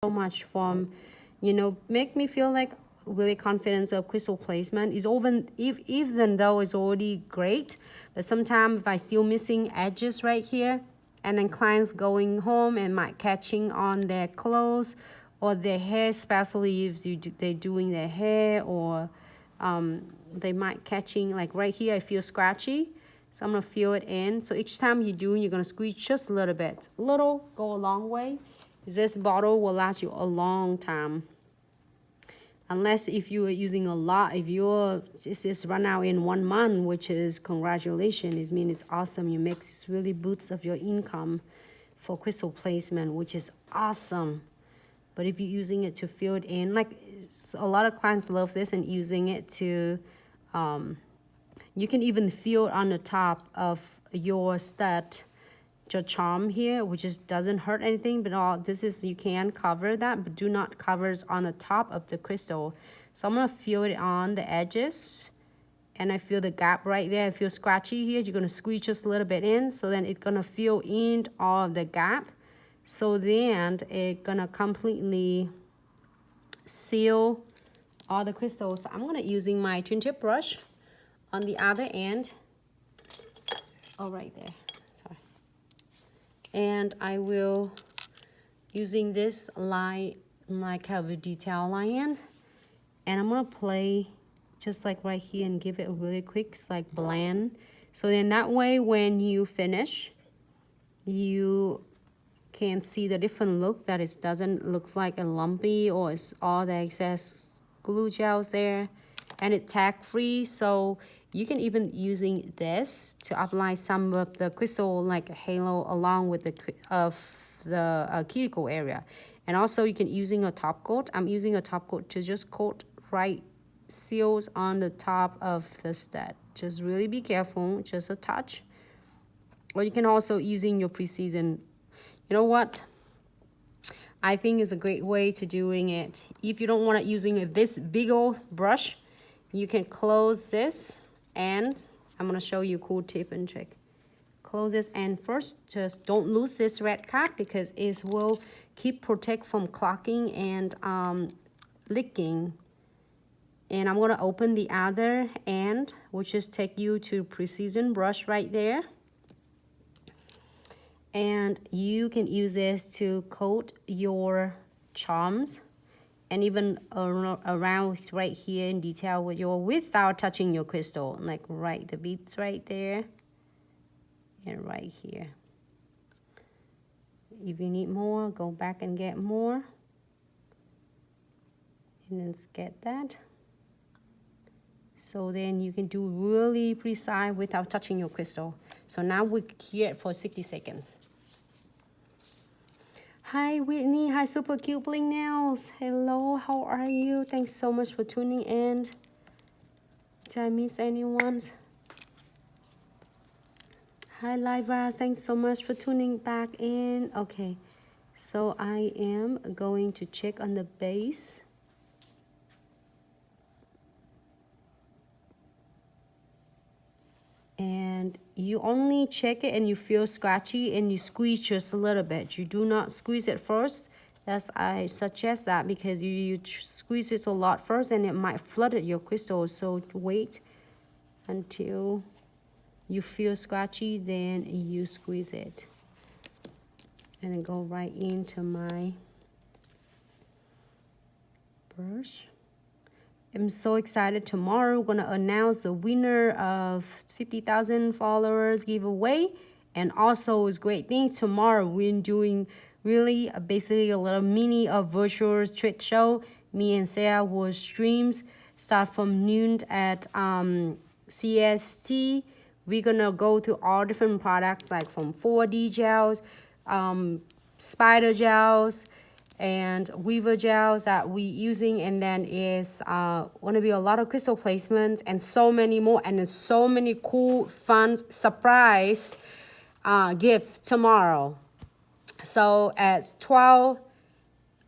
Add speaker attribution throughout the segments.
Speaker 1: so much from, you know, make me feel like really confidence of crystal placement is even though it's already great, but sometimes if I still missing edges right here, and then clients going home and might catching on their clothes or their hair, especially if they're doing their hair, or they might catching like right here. I feel scratchy, so I'm gonna fill it in. So each time you do, you're gonna squeeze just a little bit. Little go a long way. This bottle will last you a long time. Unless if you are using a lot, if you're just run out in 1 month, which is congratulations, it means it's awesome. You make really boosts of your income for crystal placement, which is awesome. But if you're using it to fill it in, like a lot of clients love this and using it to, you can even fill it on the top of your stud, your charm here, which just doesn't hurt anything, but all this is, you can cover that, but do not covers on the top of the crystal. So I'm gonna fill it on the edges, and I feel the gap right there. I feel scratchy here. You're gonna squeeze just a little bit in, so then it's gonna fill in all of the gap. So then it's gonna completely seal all the crystals. So I'm gonna using my twin tip brush on the other end. Oh, right there. And I will using this line like have a detail line, and I'm gonna play just like right here and give it a really quick like blend. So then that way when you finish, you can see the different look, that it doesn't looks like a lumpy or it's all the excess glue gels there, and it's tag free. So you can even using this to apply some of the crystal like halo along with the cuticle area. And also you can using a top coat. I'm using a top coat to just coat right seals on the top of the stud. Just really be careful, just a touch. Or you can also using your pre-season. You know what? I think is a great way to doing it. If you don't want to using this big old brush, you can close this, and I'm gonna show you a cool tip and trick. Close this, and first just don't lose this red cap because it will keep protect from clocking and leaking. And I'm gonna open the other end, which is take you to precision brush right there. And you can use this to coat your charms and even around right here in detail with your, without touching your crystal, like right the beads right there and right here. If you need more, go back and get more, and then get that. So then you can do really precise without touching your crystal. So now we're here for 60 seconds. Hi Whitney, hi Super Cute Bling Nails. Hello, how are you? Thanks so much for tuning in. Did I miss anyone? Hi Lyra, thanks so much for tuning back in. Okay, so I am going to check on the base. And you only check it and you feel scratchy and you squeeze just a little bit. You do not squeeze it first. I suggest that because you squeeze it a lot first and it might flood your crystals. So wait until you feel scratchy, then you squeeze it. And then go right into my brush. I'm so excited. Tomorrow we're gonna announce the winner of 50,000 followers giveaway. And also it's great thing, tomorrow we're doing really basically a little mini of virtual trick show. Me and Sarah will streams start from noon at CST. We're gonna go to all different products like from 4D gels, spider gels, and weaver gels that we using, and then is gonna be a lot of crystal placements and so many more, and then so many cool fun surprise gifts tomorrow. So at 12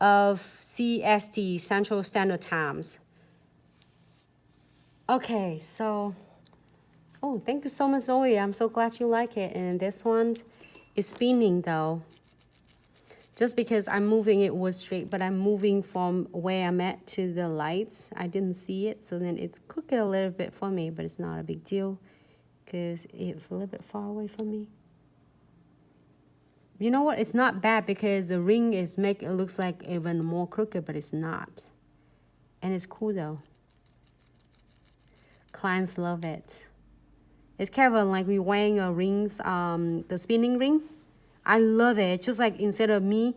Speaker 1: of CST, Central Standard Times. Okay, so oh, thank you so much, Zoe. I'm so glad you like it. And this one is spinning though. Just because I'm moving it was straight, but I'm moving from where I'm at to the lights. I didn't see it, so then it's crooked a little bit for me, but it's not a big deal because it's a little bit far away from me. You know what? It's not bad because the ring is make it looks like even more crooked, but it's not. And it's cool though. Clients love it. It's kind of like we wearing a rings, the spinning ring. I love it. Just like instead of me,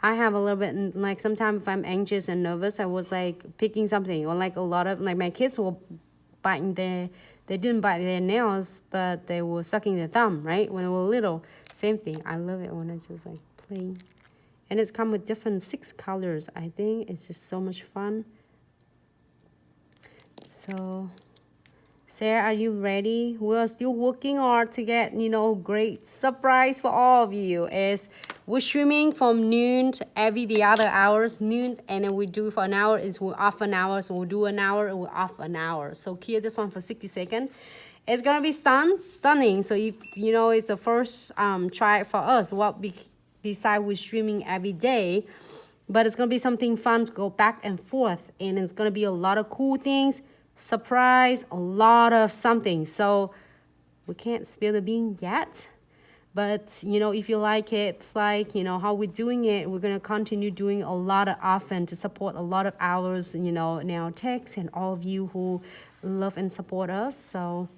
Speaker 1: I have a little bit like sometimes if I'm anxious and nervous, I was like picking something, or like a lot of like my kids were biting they didn't bite their nails, but they were sucking their thumb, right? When they were little. Same thing. I love it when it's just like plain. And it's come with different 6 colors, I think. It's just so much fun. So, Sarah, are you ready? We're still working hard to get, you know, great surprise for all of you. We're streaming from noon to every the other hours, noon, and then we do for an hour. We're off an hour, so we'll do an hour and we're off an hour. So clear this one for 60 seconds. It's gonna be stunning. So you know it's the first try for us. Besides we're streaming every day, but it's gonna be something fun to go back and forth, and it's gonna be a lot of cool things. Surprise, a lot of something. So we can't spill the bean yet, but you know, if you like it, it's like, you know, how we're doing it, we're going to continue doing a lot of often to support a lot of hours, you know, now text and all of you who love and support us. So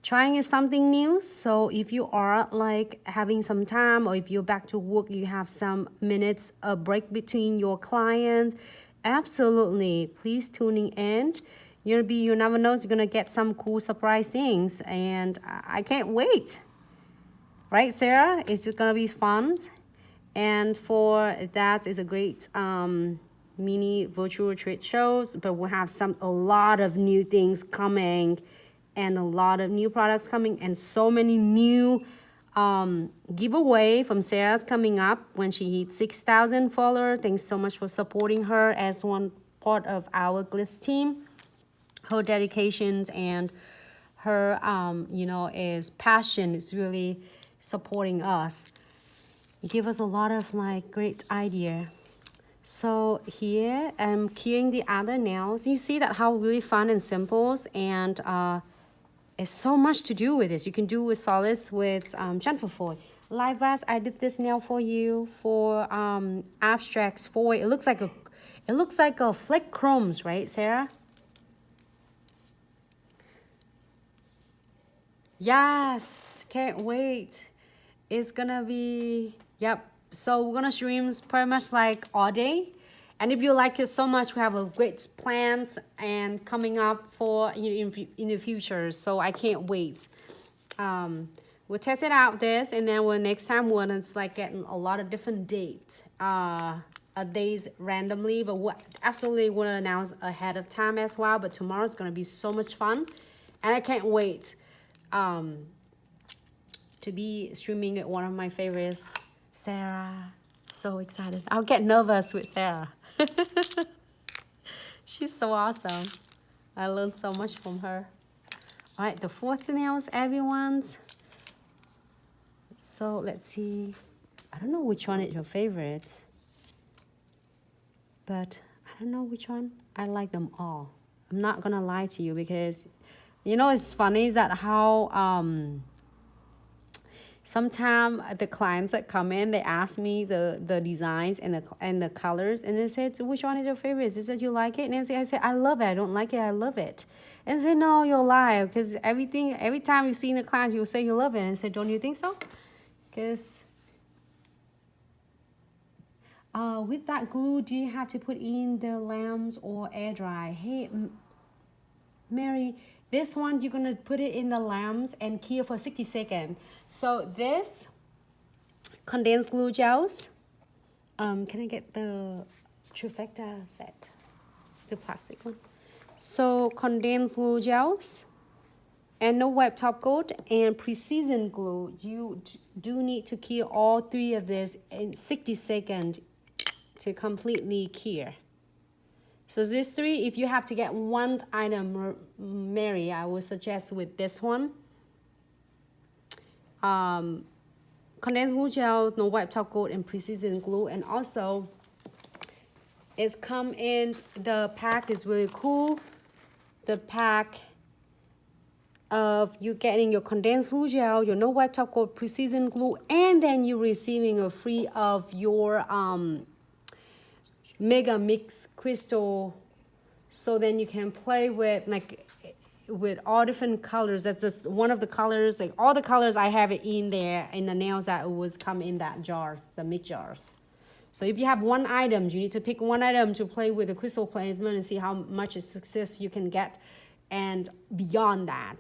Speaker 1: trying is something new. So if you are like having some time, or if you're back to work, you have some minutes a break between your clients, absolutely, please tuning in. You never know, you're gonna get some cool surprise things, and I can't wait. Right, Sarah? It's just gonna be fun, and for that is a great mini virtual trade shows. But we'll have a lot of new things coming, and a lot of new products coming, and so many new giveaway from Sarah's coming up when she hits 6,000 followers. Thanks so much for supporting her as one part of our Glitz team. Her dedications and her, you know, is passion is really supporting us. It gives us a lot of like great idea. So here I'm keying the other nails. You see that how really fun and simple, and it's so much to do with this. You can do with solids with gentle foil. Live brass, I did this nail for you for abstracts foil. It looks like a flick chromes, right, Sarah? Yes, can't wait. It's gonna be, yep. So we're gonna stream pretty much like all day. And if you like it so much, we have a great plans and coming up for in the future. So I can't wait. We'll test it out this, and then next time we'll like getting a lot of different dates, days randomly, but we absolutely want to announce ahead of time as well. But tomorrow's gonna be so much fun, and I can't wait to be streaming at one of my favorites, Sarah. So excited. I'll get nervous with Sarah. She's so awesome. I learned so much from her. All right, the fourth nails, everyone's. So let's see. I don't know which one is your favorite, but I don't know which one. I like them all. I'm not gonna lie to you, because you know it's funny is that how sometimes the clients that come in, they ask me the designs and the colors, and they said, so which one is your favorite? Is that you like it? And I say, I love it. I don't like it. I love it. And they say, no, you'll lie, because every time you see the clients, you say you love it. And I say, don't you think so? Because with that glue, do you have to put in the lamps or air dry? Hey, Mary, this one, you're going to put it in the lamps and cure for 60 seconds. So this condensed glue gels, can I get the Trifecta set, the plastic one? So condensed glue gels and no wet top coat and precision glue. You do need to cure all 3 of this in 60 seconds to completely cure. So these 3, if you have to get one item, Mary, I would suggest with this one. condensed glue gel, no wipe top coat, and precision glue. And also, it's come in, the pack is really cool. The pack of you getting your condensed glue gel, your no wipe top coat, precision glue, and then you're receiving a free of your mega mix crystal. So then you can play with with all different colors. That's just one of the colors, like all the colors I have it in there in the nails that was come in that jars, the mix jars. So if you have one item, you need to pick one item to play with the crystal placement and see how much success you can get. And beyond that,